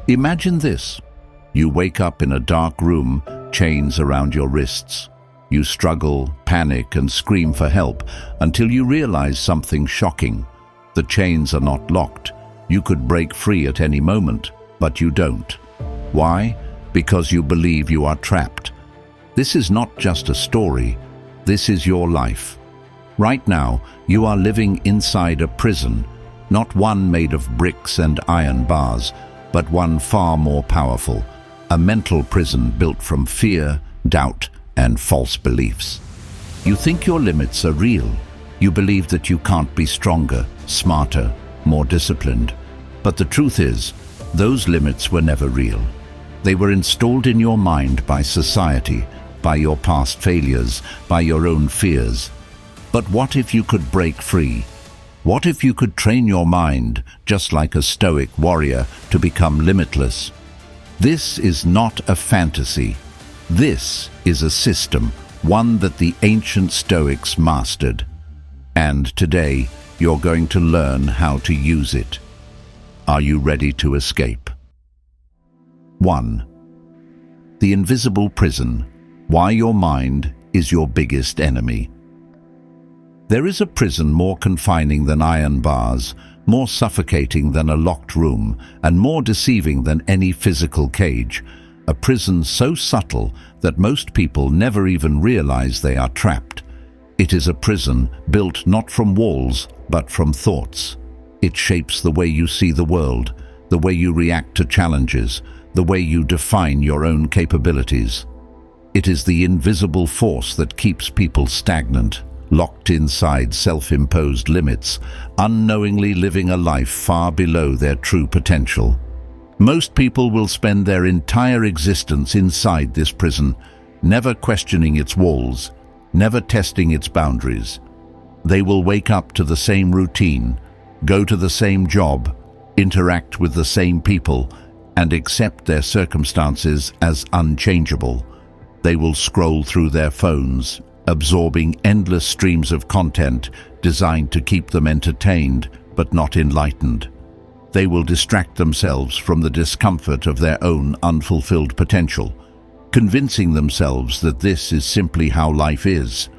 Imagine this. You wake up in a dark room, chains around your wrists. You struggle, panic, and scream for help until you realize something shocking. The chains are not locked. You could break free at any moment, but you don't. Why? Because you believe you are trapped. This is not just a story. This is your life. Right now, you are living inside a prison, not one made of bricks and iron bars, but one far more powerful, a mental prison built from fear, doubt, and false beliefs. You think your limits are real. You believe that you can't be stronger, smarter, more disciplined. But the truth is, those limits were never real. They were installed in your mind by society, by your past failures, by your own fears. But what if you could break free? What if you could train your mind, just like a Stoic warrior, to become limitless? This is not a fantasy. This is a system, one that the ancient Stoics mastered. And today, you're going to learn how to use it. Are you ready to escape? 1. The invisible prison. Why your mind is your biggest enemy. There is a prison more confining than iron bars, more suffocating than a locked room, and more deceiving than any physical cage. A prison so subtle that most people never even realize they are trapped. It is a prison built not from walls, but from thoughts. It shapes the way you see the world, the way you react to challenges, the way you define your own capabilities. It is the invisible force that keeps people stagnant, locked inside self-imposed limits, unknowingly living a life far below their true potential. Most people will spend their entire existence inside this prison, never questioning its walls, never testing its boundaries. They will wake up to the same routine, go to the same job, interact with the same people, and accept their circumstances as unchangeable. They will scroll through their phones, absorbing endless streams of content designed to keep them entertained but not enlightened. They will distract themselves from the discomfort of their own unfulfilled potential, convincing themselves that this is simply how life is.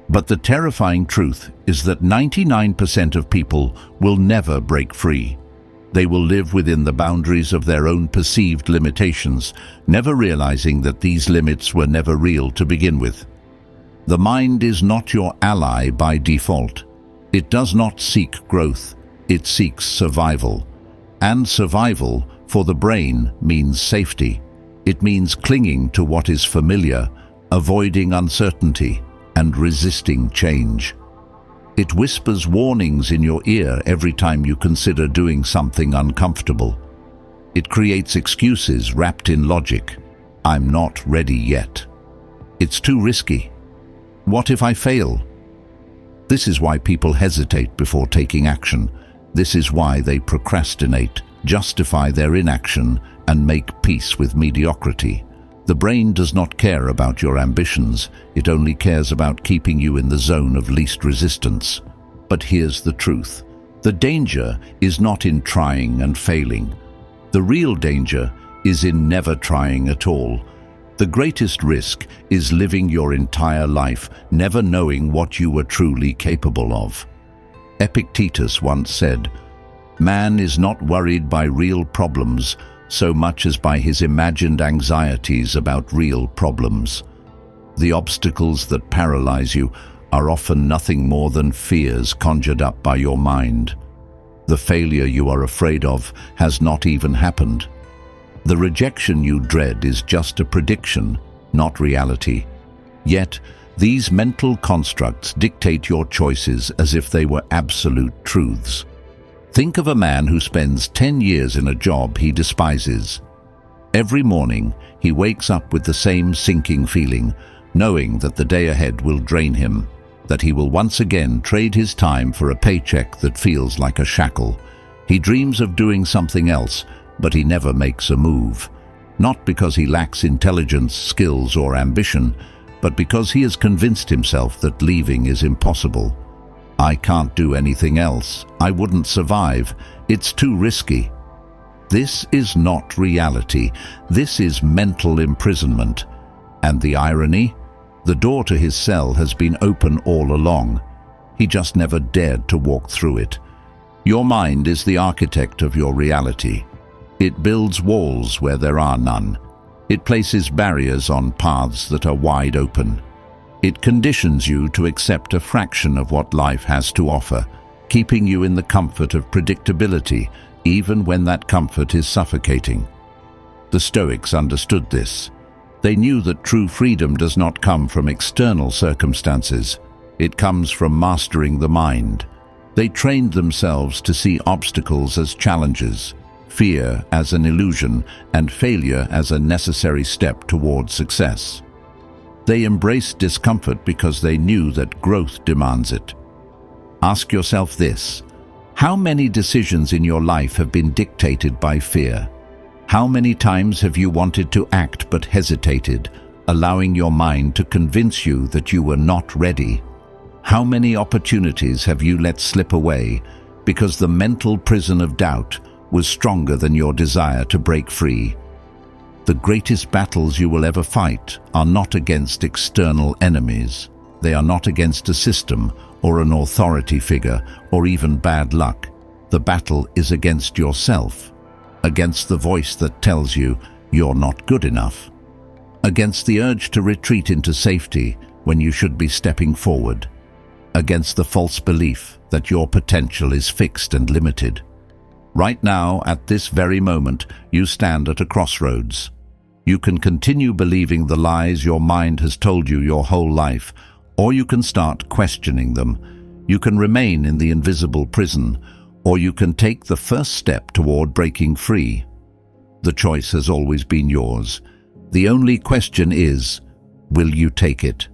But the terrifying truth is that 99% of people will never break free. They will live within the boundaries of their own perceived limitations, never realizing that these limits were never real to begin with. The mind is not your ally by default. It does not seek growth, it seeks survival. And survival, for the brain, means safety. It means clinging to what is familiar, avoiding uncertainty, and resisting change. It whispers warnings in your ear every time you consider doing something uncomfortable. It creates excuses wrapped in logic. I'm not ready yet. It's too risky. What if I fail? This is why people hesitate before taking action. This is why they procrastinate, justify their inaction, and make peace with mediocrity. The brain does not care about your ambitions, it only cares about keeping you in the zone of least resistance. But here's the truth. The danger is not in trying and failing. The real danger is in never trying at all. The greatest risk is living your entire life never knowing what you were truly capable of. Epictetus once said, "Man is not worried by real problems so much as by his imagined anxieties about real problems." The obstacles that paralyze you are often nothing more than fears conjured up by your mind. The failure you are afraid of has not even happened. The rejection you dread is just a prediction, not reality. Yet, these mental constructs dictate your choices as if they were absolute truths. Think of a man who spends 10 years in a job he despises. Every morning, he wakes up with the same sinking feeling, knowing that the day ahead will drain him, that he will once again trade his time for a paycheck that feels like a shackle. He dreams of doing something else, but he never makes a move. Not because he lacks intelligence, skills, or ambition, but because he has convinced himself that leaving is impossible. I can't do anything else. I wouldn't survive. It's too risky. This is not reality. This is mental imprisonment. And the irony? The door to his cell has been open all along. He just never dared to walk through it. Your mind is the architect of your reality. It builds walls where there are none. It places barriers on paths that are wide open. It conditions you to accept a fraction of what life has to offer, keeping you in the comfort of predictability, even when that comfort is suffocating. The Stoics understood this. They knew that true freedom does not come from external circumstances. It comes from mastering the mind. They trained themselves to see obstacles as challenges, fear as an illusion, and failure as a necessary step toward success. They embraced discomfort because they knew that growth demands it. Ask yourself this: how many decisions in your life have been dictated by fear? How many times have you wanted to act but hesitated, allowing your mind to convince you that you were not ready? How many opportunities have you let slip away because the mental prison of doubt was stronger than your desire to break free? The greatest battles you will ever fight are not against external enemies. They are not against a system or an authority figure or even bad luck. The battle is against yourself, against the voice that tells you you're not good enough, against the urge to retreat into safety when you should be stepping forward, against the false belief that your potential is fixed and limited. Right now, at this very moment, you stand at a crossroads. You can continue believing the lies your mind has told you your whole life, or you can start questioning them. You can remain in the invisible prison, or you can take the first step toward breaking free. The choice has always been yours. The only question is, will you take it?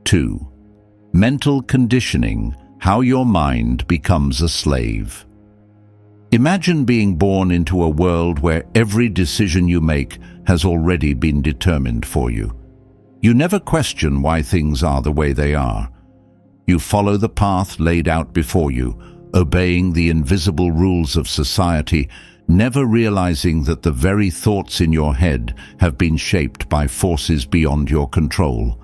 2. Mental conditioning: how your mind becomes a slave. Imagine being born into a world where every decision you make has already been determined for you. You never question why things are the way they are. You follow the path laid out before you, obeying the invisible rules of society, never realizing that the very thoughts in your head have been shaped by forces beyond your control.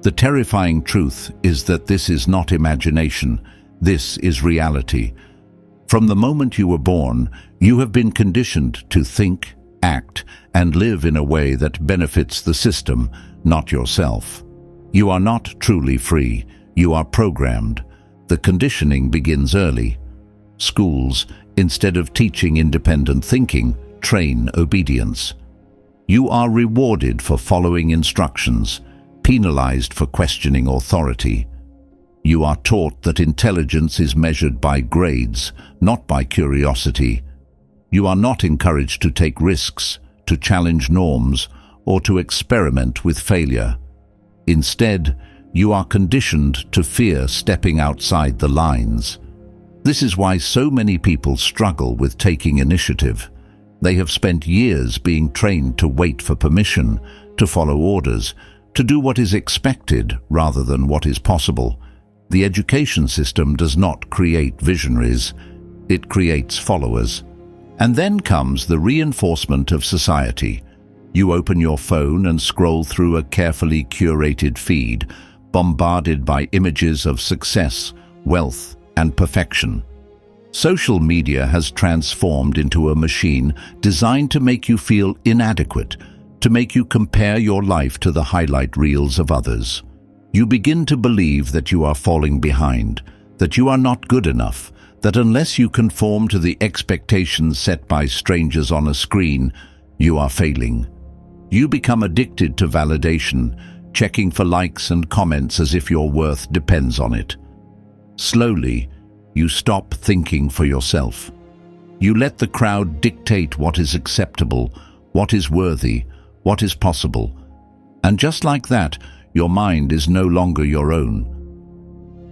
The terrifying truth is that this is not imagination, this is reality. From the moment you were born, you have been conditioned to think, act, and live in a way that benefits the system, not yourself. You are not truly free, you are programmed. The conditioning begins early. Schools, instead of teaching independent thinking, train obedience. You are rewarded for following instructions, penalized for questioning authority. You are taught that intelligence is measured by grades, not by curiosity. You are not encouraged to take risks, to challenge norms, or to experiment with failure. Instead, you are conditioned to fear stepping outside the lines. This is why so many people struggle with taking initiative. They have spent years being trained to wait for permission, to follow orders, to do what is expected rather than what is possible. The education system does not create visionaries, it creates followers. And then comes the reinforcement of society. You open your phone and scroll through a carefully curated feed, bombarded by images of success, wealth, and perfection. Social media has transformed into a machine designed to make you feel inadequate, to make you compare your life to the highlight reels of others. You begin to believe that you are falling behind, that you are not good enough, that unless you conform to the expectations set by strangers on a screen, you are failing. You become addicted to validation, checking for likes and comments as if your worth depends on it. Slowly, you stop thinking for yourself. You let the crowd dictate what is acceptable, what is worthy, what is possible. And just like that, your mind is no longer your own.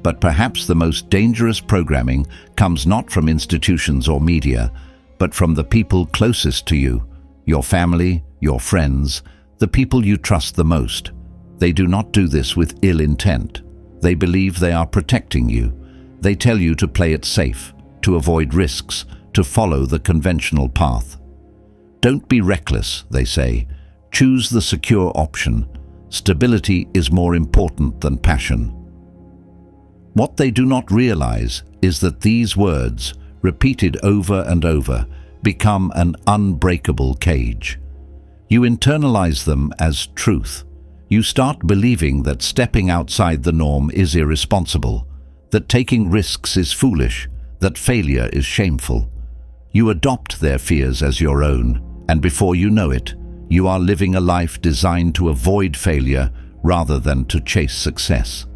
But perhaps the most dangerous programming comes not from institutions or media, but from the people closest to you, your family, your friends, the people you trust the most. They do not do this with ill intent. They believe they are protecting you. They tell you to play it safe, to avoid risks, to follow the conventional path. Don't be reckless, they say. Choose the secure option. Stability is more important than passion. What they do not realize is that these words, repeated over and over, become an unbreakable cage. You internalize them as truth. You start believing that stepping outside the norm is irresponsible, that taking risks is foolish, that failure is shameful. You adopt their fears as your own, and before you know it, you are living a life designed to avoid failure rather than to chase success.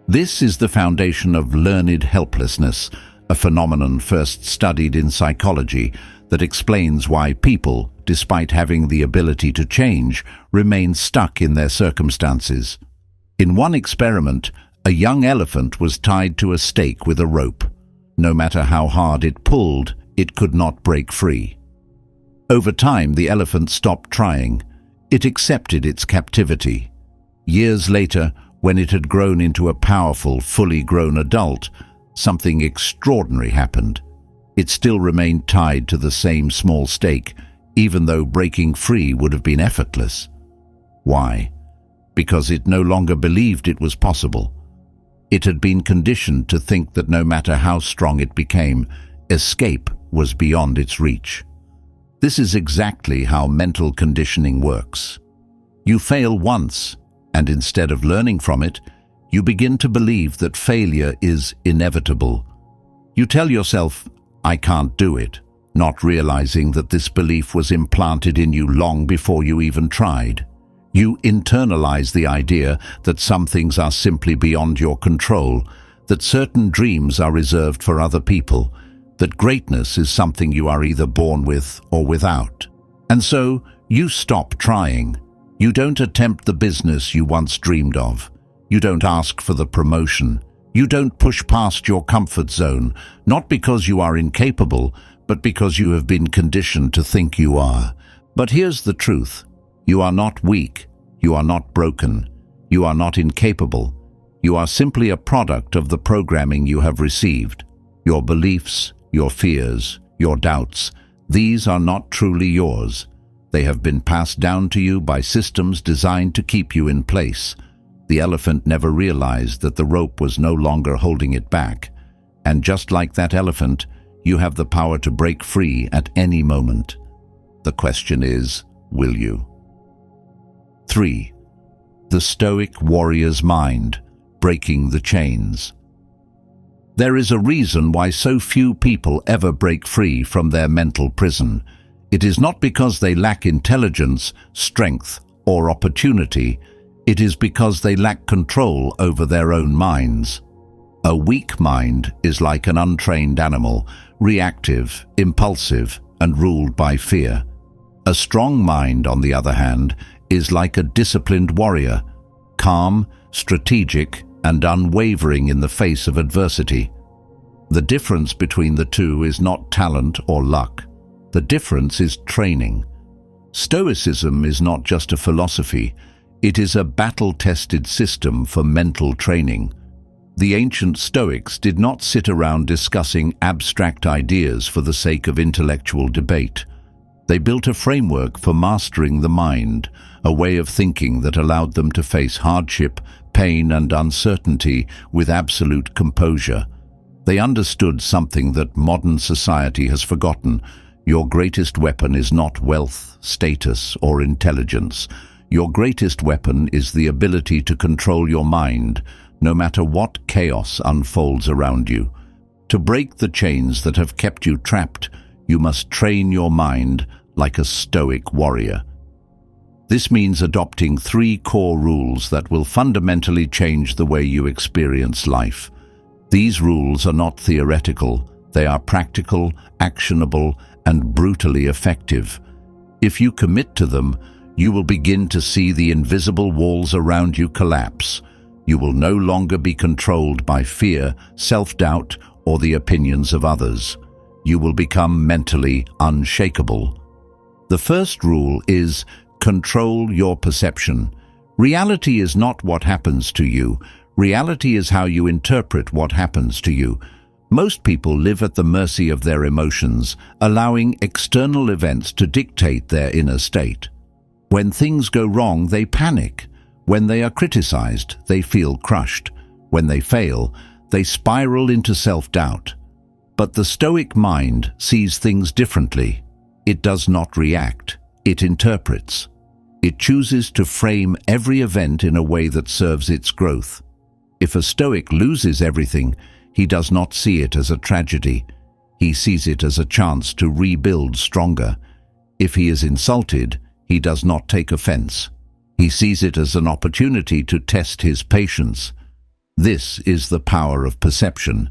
This is the foundation of learned helplessness, a phenomenon first studied in psychology that explains why people, despite having the ability to change, remain stuck in their circumstances. In one experiment, a young elephant was tied to a stake with a rope. No matter how hard it pulled, it could not break free. Over time, the elephant stopped trying. It accepted its captivity. Years later, when it had grown into a powerful, fully grown adult, something extraordinary happened. It still remained tied to the same small stake, even though breaking free would have been effortless. Why? Because it no longer believed it was possible. It had been conditioned to think that no matter how strong it became, escape was beyond its reach. This is exactly how mental conditioning works. You fail once, and instead of learning from it, you begin to believe that failure is inevitable. You tell yourself, "I can't do it," not realizing that this belief was implanted in you long before you even tried. You internalize the idea that some things are simply beyond your control, that certain dreams are reserved for other people, that greatness is something you are either born with or without. And so, you stop trying. You don't attempt the business you once dreamed of. You don't ask for the promotion. You don't push past your comfort zone, not because you are incapable, but because you have been conditioned to think you are. But here's the truth. You are not weak. You are not broken. You are not incapable. You are simply a product of the programming you have received. Your beliefs, your fears, your doubts, these are not truly yours. They have been passed down to you by systems designed to keep you in place. The elephant never realized that the rope was no longer holding it back. And just like that elephant, you have the power to break free at any moment. The question is, will you? 3. The Stoic warrior's mind, breaking the chains. There is a reason why so few people ever break free from their mental prison. It is not because they lack intelligence, strength, or opportunity. It is because they lack control over their own minds. A weak mind is like an untrained animal, reactive, impulsive, and ruled by fear. A strong mind, on the other hand, is like a disciplined warrior, calm, strategic, and unwavering in the face of adversity. The difference between the two is not talent or luck. The difference is training. Stoicism is not just a philosophy, it is a battle-tested system for mental training. The ancient Stoics did not sit around discussing abstract ideas for the sake of intellectual debate. They built a framework for mastering the mind, a way of thinking that allowed them to face hardship, pain, and uncertainty with absolute composure. They understood something that modern society has forgotten. Your greatest weapon is not wealth, status, or intelligence. Your greatest weapon is the ability to control your mind, no matter what chaos unfolds around you. To break the chains that have kept you trapped, you must train your mind like a Stoic warrior. This means adopting 3 core rules that will fundamentally change the way you experience life. These rules are not theoretical, they are practical, actionable, and brutally effective. If you commit to them, you will begin to see the invisible walls around you collapse. You will no longer be controlled by fear, self-doubt, or the opinions of others. You will become mentally unshakable. The first rule is control your perception. Reality is not what happens to you. Reality is how you interpret what happens to you. Most people live at the mercy of their emotions, allowing external events to dictate their inner state. When things go wrong, they panic. When they are criticized, they feel crushed. When they fail, they spiral into self-doubt. But the Stoic mind sees things differently. It does not react. It interprets. It chooses to frame every event in a way that serves its growth. If a Stoic loses everything, he does not see it as a tragedy. He sees it as a chance to rebuild stronger. If he is insulted, he does not take offense. He sees it as an opportunity to test his patience. This is the power of perception.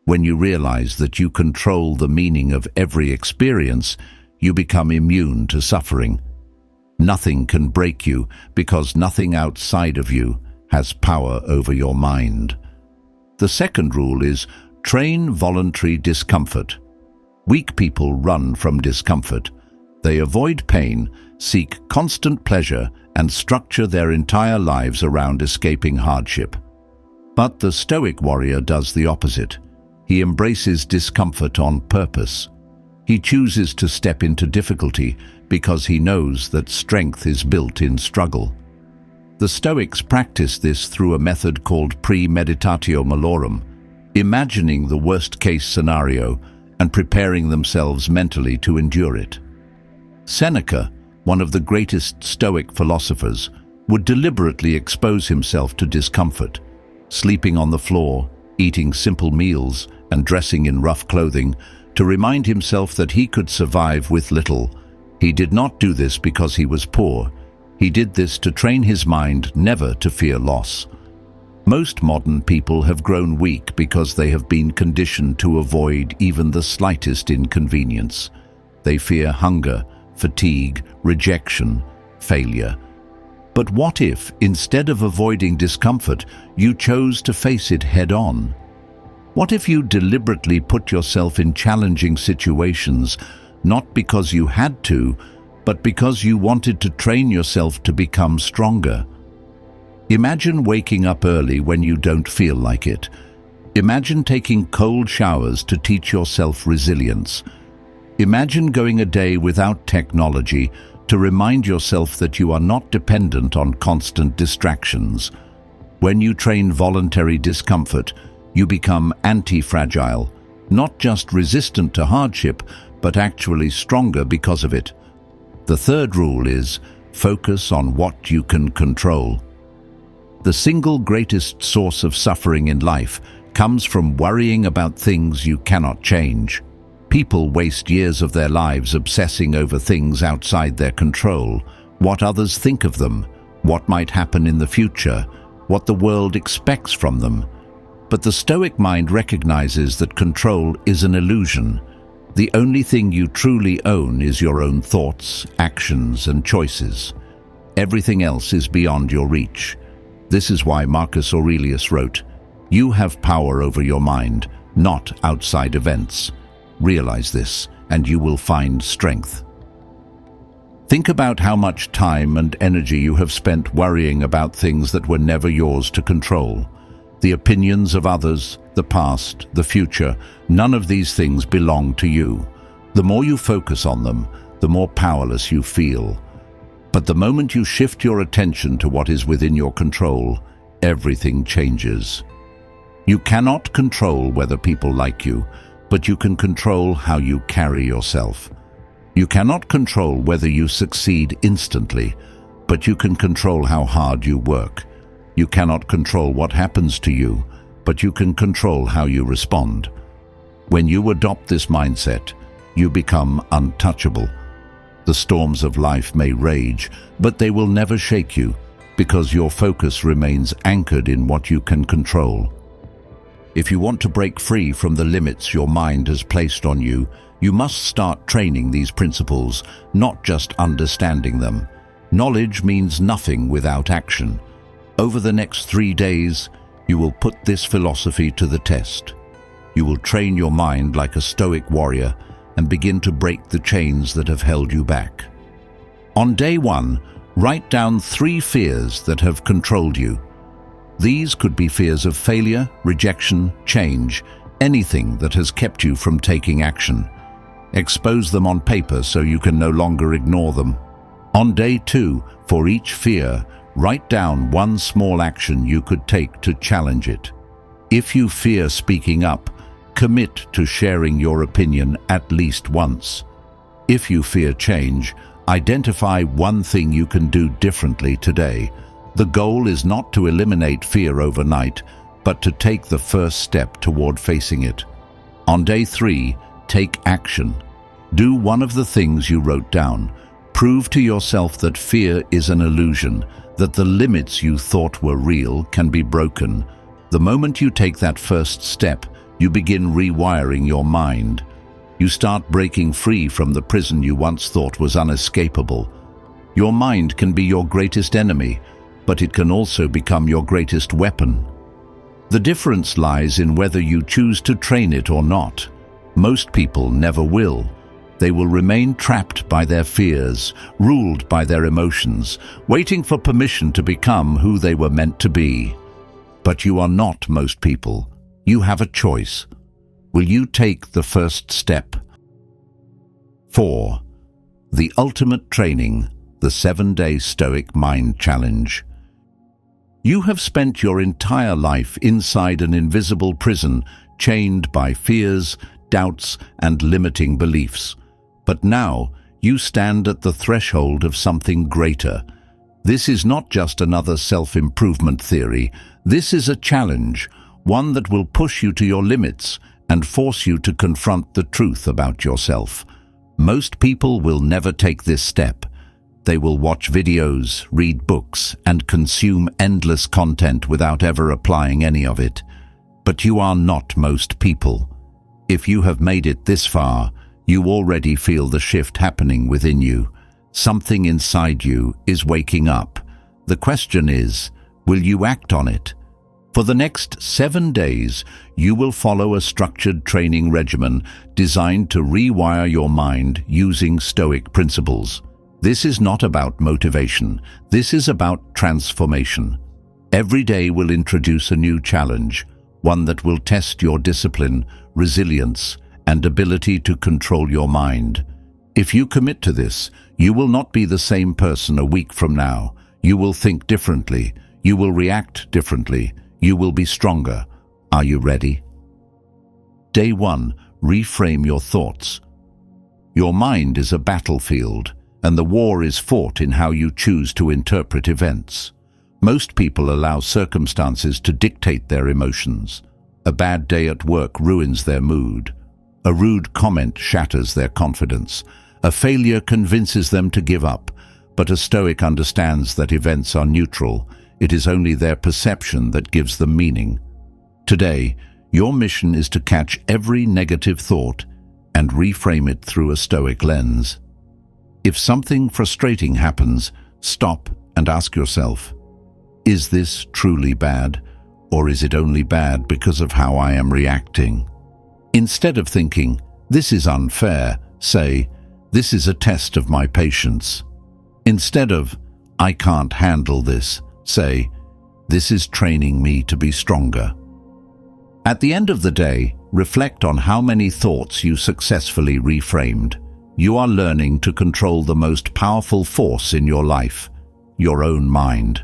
When you realize that you control the meaning of every experience, you become immune to suffering. Nothing can break you because nothing outside of you has power over your mind. The second rule is train voluntary discomfort. Weak people run from discomfort. They avoid pain, seek constant pleasure, and structure their entire lives around escaping hardship. But the Stoic warrior does the opposite. He embraces discomfort on purpose. He chooses to step into difficulty because he knows that strength is built in struggle. The Stoics practice this through a method called premeditatio malorum, imagining the worst-case scenario and preparing themselves mentally to endure it. Seneca, one of the greatest Stoic philosophers, would deliberately expose himself to discomfort, sleeping on the floor, eating simple meals, and dressing in rough clothing, to remind himself that he could survive with little. He did not do this because he was poor. He did this to train his mind never to fear loss. Most modern people have grown weak because they have been conditioned to avoid even the slightest inconvenience. They fear hunger, fatigue, rejection, failure. But what if, instead of avoiding discomfort, you chose to face it head-on? What if you deliberately put yourself in challenging situations, not because you had to, but because you wanted to train yourself to become stronger? Imagine waking up early when you don't feel like it. Imagine taking cold showers to teach yourself resilience. Imagine going a day without technology to remind yourself that you are not dependent on constant distractions. When you train voluntary discomfort, you become anti-fragile, not just resistant to hardship, but actually stronger because of it. The third rule is focus on what you can control. The single greatest source of suffering in life comes from worrying about things you cannot change. People waste years of their lives obsessing over things outside their control, what others think of them, what might happen in the future, what the world expects from them. But the Stoic mind recognizes that control is an illusion. The only thing you truly own is your own thoughts, actions, and choices. Everything else is beyond your reach. This is why Marcus Aurelius wrote, "You have power over your mind, not outside events." Realize this, and you will find strength. Think about how much time and energy you have spent worrying about things that were never yours to control. The opinions of others, the past, the future, none of these things belong to you. The more you focus on them, the more powerless you feel. But the moment you shift your attention to what is within your control, everything changes. You cannot control whether people like you, but you can control how you carry yourself. You cannot control whether you succeed instantly, but you can control how hard you work. You cannot control what happens to you, but you can control how you respond. When you adopt this mindset, you become untouchable. The storms of life may rage, but they will never shake you, because your focus remains anchored in what you can control. If you want to break free from the limits your mind has placed on you, you must start training these principles, not just understanding them. Knowledge means nothing without action. Over the next 3 days, you will put this philosophy to the test. You will train your mind like a Stoic warrior and begin to break the chains that have held you back. On day 1, write down 3 fears that have controlled you. These could be fears of failure, rejection, change, anything that has kept you from taking action. Expose them on paper so you can no longer ignore them. On day 2, for each fear, write down one small action you could take to challenge it. If you fear speaking up, commit to sharing your opinion at least once. If you fear change, identify one thing you can do differently today. The goal is not to eliminate fear overnight, but to take the first step toward facing it. On day 3, take action. Do one of the things you wrote down. Prove to yourself that fear is an illusion, that the limits you thought were real can be broken. The moment you take that first step, you begin rewiring your mind. You start breaking free from the prison you once thought was unescapable. Your mind can be your greatest enemy, but it can also become your greatest weapon. The difference lies in whether you choose to train it or not. Most people never will. They will remain trapped by their fears, ruled by their emotions, waiting for permission to become who they were meant to be. But you are not most people. You have a choice. Will you take the first step? 4. The ultimate training, the 7-day Stoic Mind Challenge. You have spent your entire life inside an invisible prison, chained by fears, doubts, and limiting beliefs. But now, you stand at the threshold of something greater. This is not just another self-improvement theory. This is a challenge, one that will push you to your limits and force you to confront the truth about yourself. Most people will never take this step. They will watch videos, read books, and consume endless content without ever applying any of it. But you are not most people. If you have made it this far, you already feel the shift happening within you. Something inside you is waking up. The question is, will you act on it? For the next 7 days, you will follow a structured training regimen designed to rewire your mind using Stoic principles. This is not about motivation. This is about transformation. Every day will introduce a new challenge, one that will test your discipline, resilience, and ability to control your mind. If you commit to this, you will not be the same person a week from now. You will think differently. You will react differently. You will be stronger. Are you ready? Day 1. Reframe your thoughts. Your mind is a battlefield, and the war is fought in how you choose to interpret events. Most people allow circumstances to dictate their emotions. A bad day at work ruins their mood. A rude comment shatters their confidence. A failure convinces them to give up. But a Stoic understands that events are neutral. It is only their perception that gives them meaning. Today, your mission is to catch every negative thought and reframe it through a Stoic lens. If something frustrating happens, stop and ask yourself, is this truly bad, or is it only bad because of how I am reacting? Instead of thinking, this is unfair, say, this is a test of my patience. Instead of, I can't handle this, say, this is training me to be stronger. At the end of the day, reflect on how many thoughts you successfully reframed. You are learning to control the most powerful force in your life, your own mind.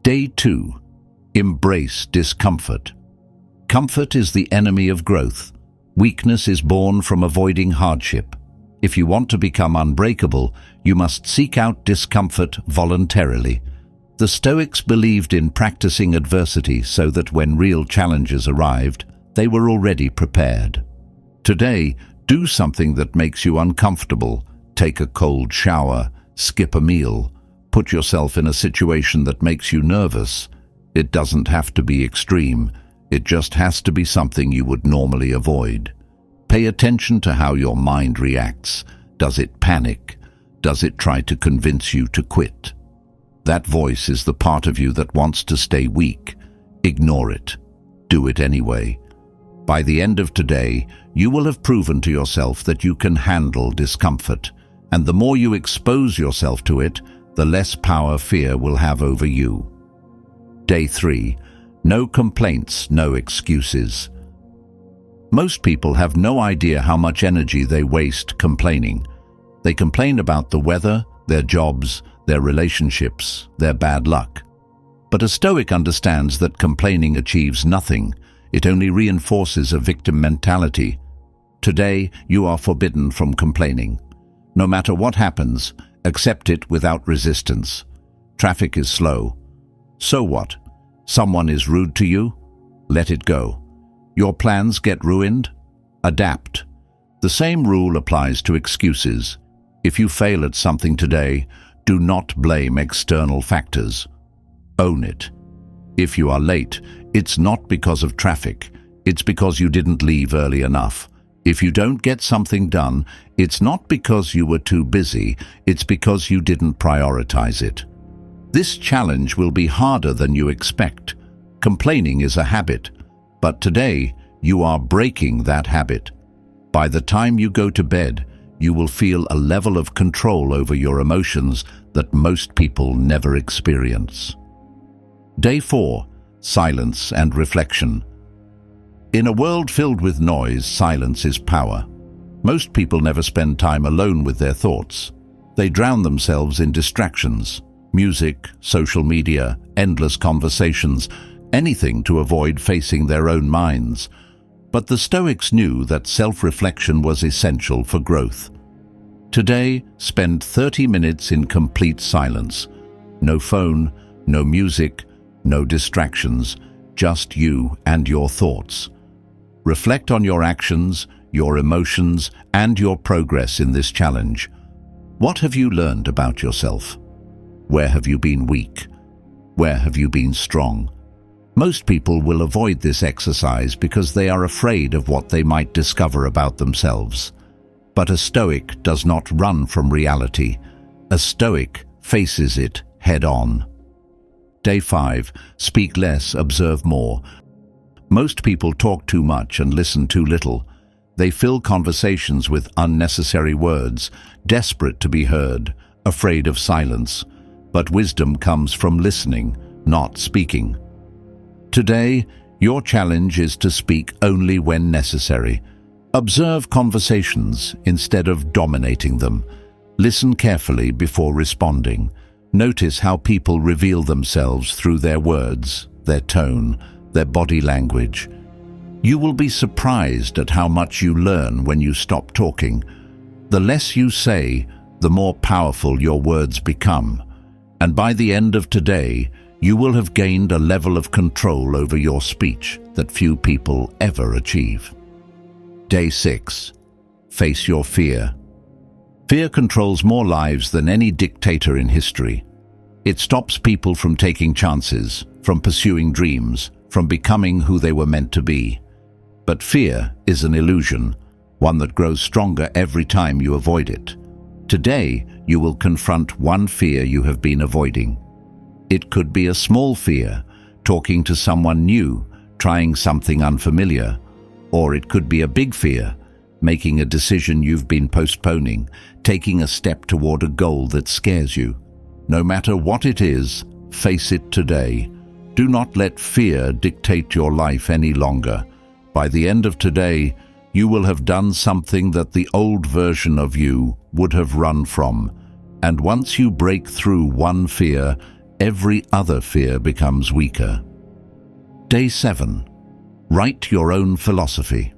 Day 2. Embrace discomfort. Comfort is the enemy of growth. Weakness is born from avoiding hardship. If you want to become unbreakable, you must seek out discomfort voluntarily. The Stoics believed in practicing adversity so that when real challenges arrived, they were already prepared. Today, do something that makes you uncomfortable. Take a cold shower, skip a meal, put yourself in a situation that makes you nervous. It doesn't have to be extreme. It just has to be something you would normally avoid. Pay attention to how your mind reacts. Does it panic? Does it try to convince you to quit? That voice is the part of you that wants to stay weak. Ignore it. Do it anyway. By the end of today, you will have proven to yourself that you can handle discomfort, and the more you expose yourself to it, the less power fear will have over you. Day 3. No complaints, no excuses. Most people have no idea how much energy they waste complaining. They complain about the weather, their jobs, their relationships, their bad luck. But a Stoic understands that complaining achieves nothing. It only reinforces a victim mentality. Today, you are forbidden from complaining. No matter what happens, accept it without resistance. Traffic is slow. So what? Someone is rude to you? Let it go. Your plans get ruined? Adapt. The same rule applies to excuses. If you fail at something today, do not blame external factors. Own it. If you are late, it's not because of traffic. It's because you didn't leave early enough. If you don't get something done, it's not because you were too busy. It's because you didn't prioritize it. This challenge will be harder than you expect. Complaining is a habit, but today you are breaking that habit. By the time you go to bed, you will feel a level of control over your emotions that most people never experience. Day 4. Silence and reflection. In a world filled with noise, silence is power. Most people never spend time alone with their thoughts. They drown themselves in distractions, music, social media, endless conversations, anything to avoid facing their own minds. But the Stoics knew that self-reflection was essential for growth. Today, spend 30 minutes in complete silence. No phone, no music, no distractions, just you and your thoughts. Reflect on your actions, your emotions, and your progress in this challenge. What have you learned about yourself? Where have you been weak? Where have you been strong? Most people will avoid this exercise because they are afraid of what they might discover about themselves. But a Stoic does not run from reality. A Stoic faces it head-on. Day 5. Speak less, observe more. Most people talk too much and listen too little. They fill conversations with unnecessary words, desperate to be heard, afraid of silence. But wisdom comes from listening, not speaking. Today, your challenge is to speak only when necessary. Observe conversations instead of dominating them. Listen carefully before responding. Notice how people reveal themselves through their words, their tone, their body language. You will be surprised at how much you learn when you stop talking. The less you say, the more powerful your words become. And by the end of today, you will have gained a level of control over your speech that few people ever achieve. Day 6. Face your fear. Fear controls more lives than any dictator in history. It stops people from taking chances, from pursuing dreams, from becoming who they were meant to be. But fear is an illusion, one that grows stronger every time you avoid it. Today, you will confront one fear you have been avoiding. It could be a small fear, talking to someone new, trying something unfamiliar. Or it could be a big fear, making a decision you've been postponing, taking a step toward a goal that scares you. No matter what it is, face it today. Do not let fear dictate your life any longer. By the end of today, you will have done something that the old version of you would have run from. And once you break through one fear, every other fear becomes weaker. Day 7. Write your own philosophy.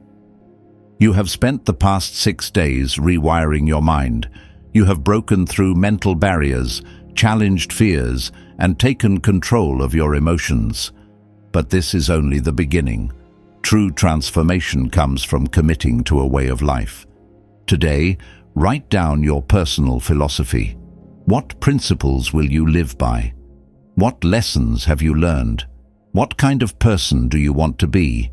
You have spent the past 6 days rewiring your mind. You have broken through mental barriers, challenged fears, and taken control of your emotions. But this is only the beginning. True transformation comes from committing to a way of life. Today, write down your personal philosophy. What principles will you live by? What lessons have you learned? What kind of person do you want to be?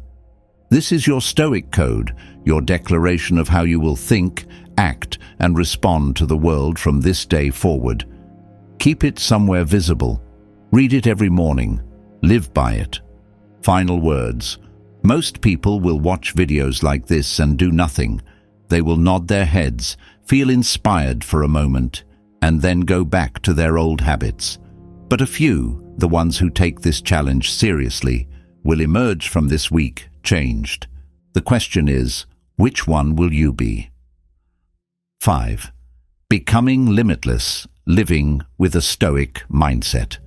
This is your Stoic code, your declaration of how you will think, act, and respond to the world from this day forward. Keep it somewhere visible. Read it every morning. Live by it. Final words. Most people will watch videos like this and do nothing. They will nod their heads, feel inspired for a moment, and then go back to their old habits. But a few, the ones who take this challenge seriously, will emerge from this week changed. The question is, which one will you be? 5. Becoming limitless, living with a Stoic mindset.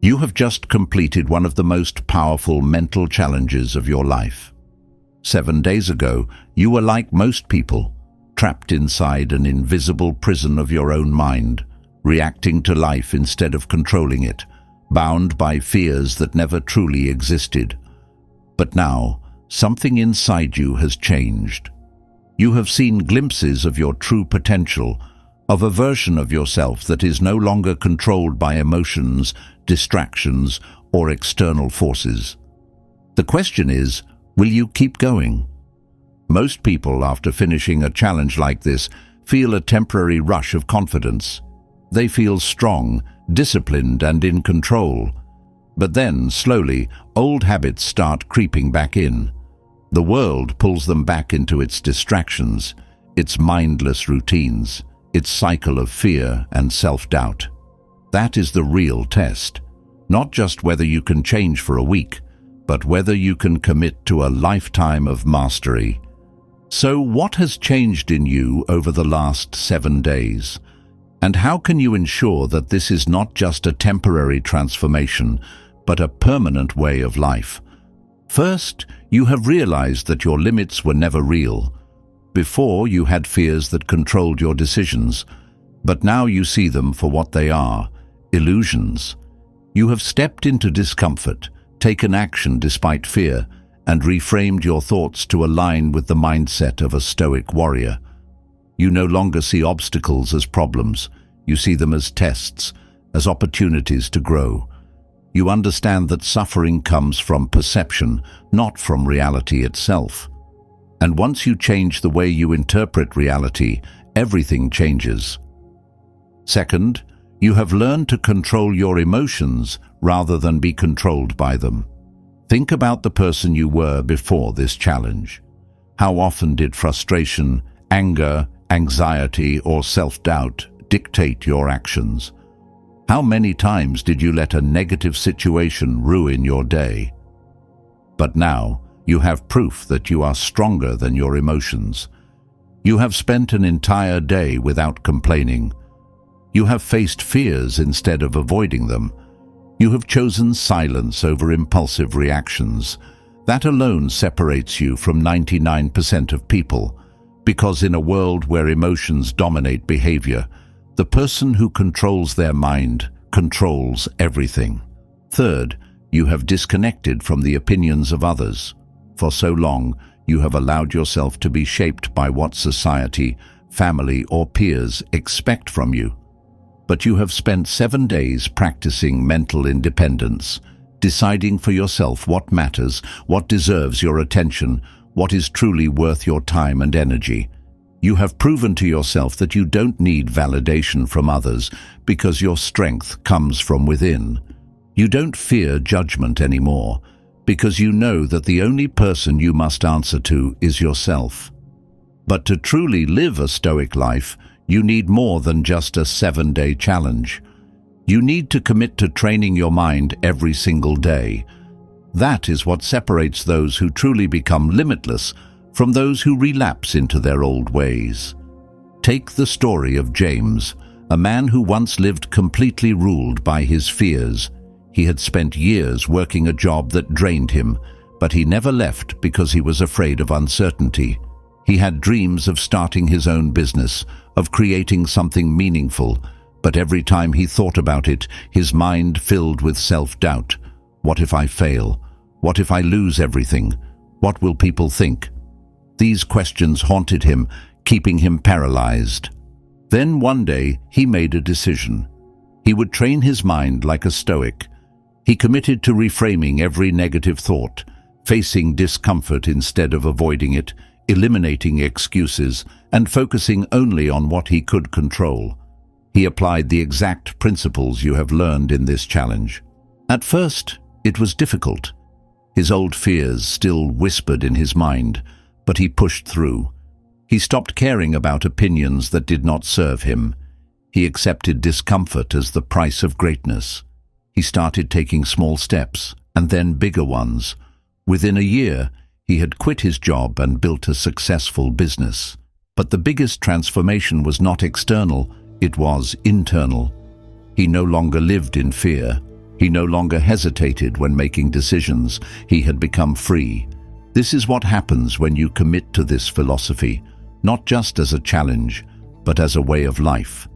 You have just completed one of the most powerful mental challenges of your life. 7 days ago, you were like most people, trapped inside an invisible prison of your own mind, reacting to life instead of controlling it, bound by fears that never truly existed. But now, something inside you has changed. You have seen glimpses of your true potential, of a version of yourself that is no longer controlled by emotions, distractions, or external forces. The question is, will you keep going? Most people, after finishing a challenge like this, feel a temporary rush of confidence. They feel strong, disciplined, and in control. But then, slowly, old habits start creeping back in. The world pulls them back into its distractions, its mindless routines, its cycle of fear and self-doubt. That is the real test. Not just whether you can change for a week, but whether you can commit to a lifetime of mastery. So what has changed in you over the last 7 days? And how can you ensure that this is not just a temporary transformation, but a permanent way of life? First, you have realized that your limits were never real. Before, you had fears that controlled your decisions, but now you see them for what they are, illusions. You have stepped into discomfort, taken action despite fear, and reframed your thoughts to align with the mindset of a Stoic warrior. You no longer see obstacles as problems. You see them as tests, as opportunities to grow. You understand that suffering comes from perception, not from reality itself. And once you change the way you interpret reality, everything changes. Second, you have learned to control your emotions rather than be controlled by them. Think about the person you were before this challenge. How often did frustration, anger, anxiety, or self-doubt dictate your actions? How many times did you let a negative situation ruin your day? But now, you have proof that you are stronger than your emotions. You have spent an entire day without complaining. You have faced fears instead of avoiding them. You have chosen silence over impulsive reactions. That alone separates you from 99% of people, because in a world where emotions dominate behavior, the person who controls their mind controls everything. Third, you have disconnected from the opinions of others. For so long, you have allowed yourself to be shaped by what society, family, or peers expect from you. But you have spent 7 days practicing mental independence, deciding for yourself what matters, what deserves your attention, what is truly worth your time and energy. You have proven to yourself that you don't need validation from others because your strength comes from within. You don't fear judgment anymore because you know that the only person you must answer to is yourself. But to truly live a Stoic life, you need more than just a 7-day challenge. You need to commit to training your mind every single day. That is what separates those who truly become limitless from those who relapse into their old ways. Take the story of James, a man who once lived completely ruled by his fears. He had spent years working a job that drained him, but he never left because he was afraid of uncertainty. He had dreams of starting his own business, of creating something meaningful, but every time he thought about it, his mind filled with self-doubt. What if I fail? What if I lose everything? What will people think? These questions haunted him, keeping him paralyzed. Then one day, he made a decision. He would train his mind like a Stoic. He committed to reframing every negative thought, facing discomfort instead of avoiding it, eliminating excuses, and focusing only on what he could control. He applied the exact principles you have learned in this challenge. At first, it was difficult. His old fears still whispered in his mind, but he pushed through. He stopped caring about opinions that did not serve him. He accepted discomfort as the price of greatness. He started taking small steps, and then bigger ones. Within a year, He had quit his job and built a successful business. But the biggest transformation was not external, it was internal. He no longer lived in fear. He no longer hesitated when making decisions. He had become free. This is what happens when you commit to this philosophy, not just as a challenge, but as a way of life.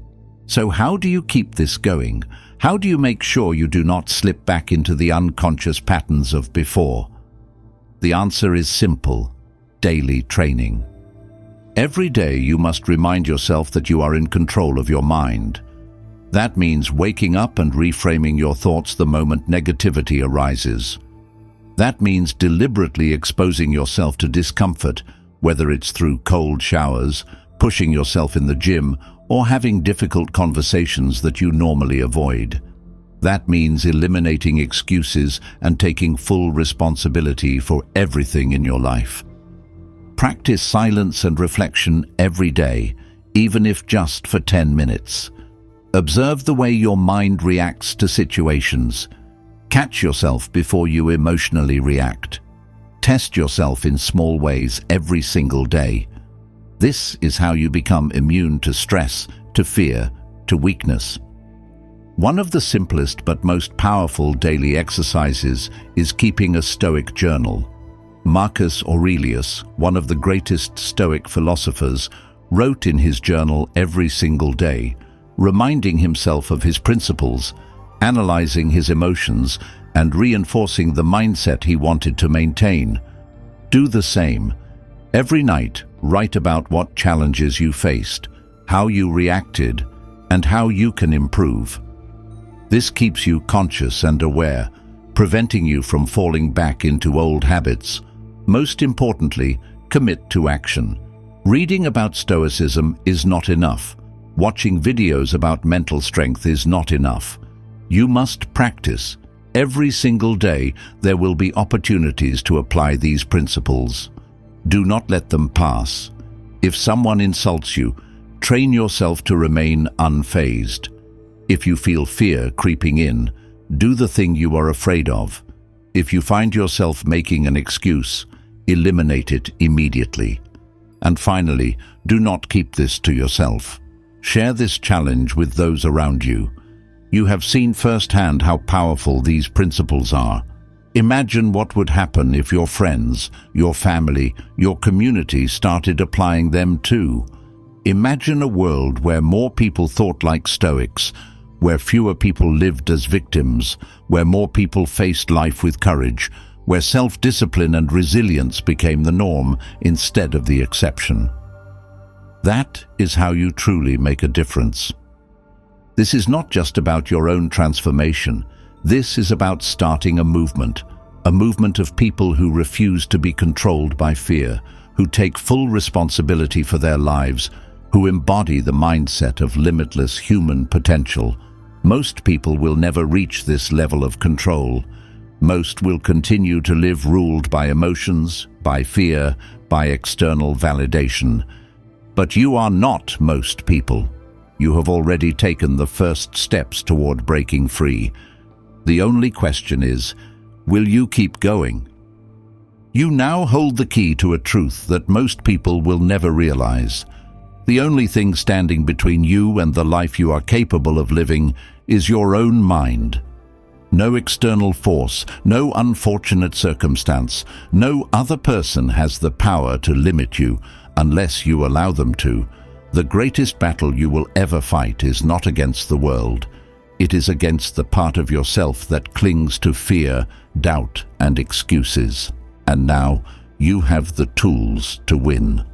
So how do you keep this going? How do you make sure you do not slip back into the unconscious patterns of before? The answer is simple: daily training. Every day you must remind yourself that you are in control of your mind. That means waking up and reframing your thoughts the moment negativity arises. That means deliberately exposing yourself to discomfort, whether it's through cold showers, pushing yourself in the gym, or having difficult conversations that you normally avoid. That means eliminating excuses and taking full responsibility for everything in your life. Practice silence and reflection every day, even if just for 10 minutes. Observe the way your mind reacts to situations. Catch yourself before you emotionally react. Test yourself in small ways every single day. This is how you become immune to stress, to fear, to weakness. One of the simplest but most powerful daily exercises is keeping a Stoic journal. Marcus Aurelius, one of the greatest Stoic philosophers, wrote in his journal every single day, reminding himself of his principles, analyzing his emotions, and reinforcing the mindset he wanted to maintain. Do the same. Every night, write about what challenges you faced, how you reacted, and how you can improve. This keeps you conscious and aware, preventing you from falling back into old habits. Most importantly, commit to action. Reading about Stoicism is not enough. Watching videos about mental strength is not enough. You must practice. Every single day, there will be opportunities to apply these principles. Do not let them pass. If someone insults you, train yourself to remain unfazed. If you feel fear creeping in, do the thing you are afraid of. If you find yourself making an excuse, eliminate it immediately. And finally, do not keep this to yourself. Share this challenge with those around you. You have seen firsthand how powerful these principles are. Imagine what would happen if your friends, your family, your community started applying them too. Imagine a world where more people thought like Stoics, where fewer people lived as victims, where more people faced life with courage, where self-discipline and resilience became the norm instead of the exception. That is how you truly make a difference. This is not just about your own transformation. This is about starting a movement of people who refuse to be controlled by fear, who take full responsibility for their lives, who embody the mindset of limitless human potential. Most people will never reach this level of control. Most will continue to live ruled by emotions, by fear, by external validation. But you are not most people. You have already taken the first steps toward breaking free. The only question is, will you keep going? You now hold the key to a truth that most people will never realize. The only thing standing between you and the life you are capable of living is your own mind. No external force, no unfortunate circumstance, no other person has the power to limit you unless you allow them to. The greatest battle you will ever fight is not against the world. It is against the part of yourself that clings to fear, doubt, and excuses. And now you have the tools to win.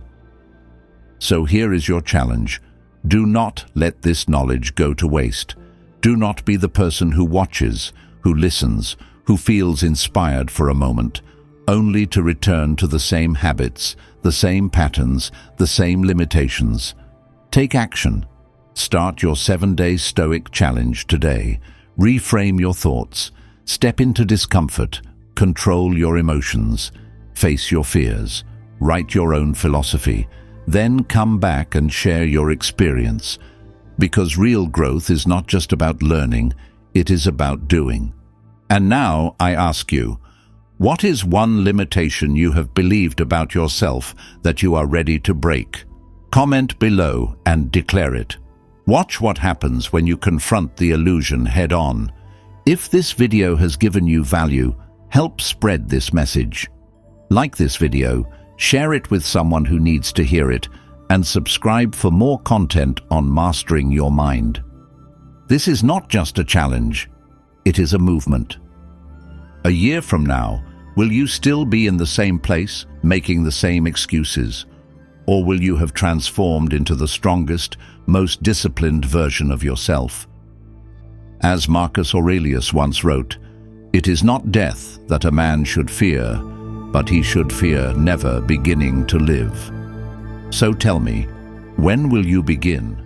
So here is your challenge. Do not let this knowledge go to waste. Do not be the person who watches, who listens, who feels inspired for a moment, only to return to the same habits, the same patterns, the same limitations. Take action. Start your 7-day Stoic challenge today. Reframe your thoughts. Step into discomfort. Control your emotions. Face your fears. Write your own philosophy. Then come back and share your experience. Because real growth is not just about learning, it is about doing. And now I ask you, What is one limitation you have believed about yourself that you are ready to break? Comment below and declare it. Watch what happens when you confront the illusion head-on. If this video has given you value, help spread this message. Like this video, share it with someone who needs to hear it, and subscribe for more content on mastering your mind. This is not just a challenge, it is a movement. A year from now, will you still be in the same place, making the same excuses? Or will you have transformed into the strongest, most disciplined version of yourself? As Marcus Aurelius once wrote, "It is not death that a man should fear, but he should fear never beginning to live." So tell me, when will you begin?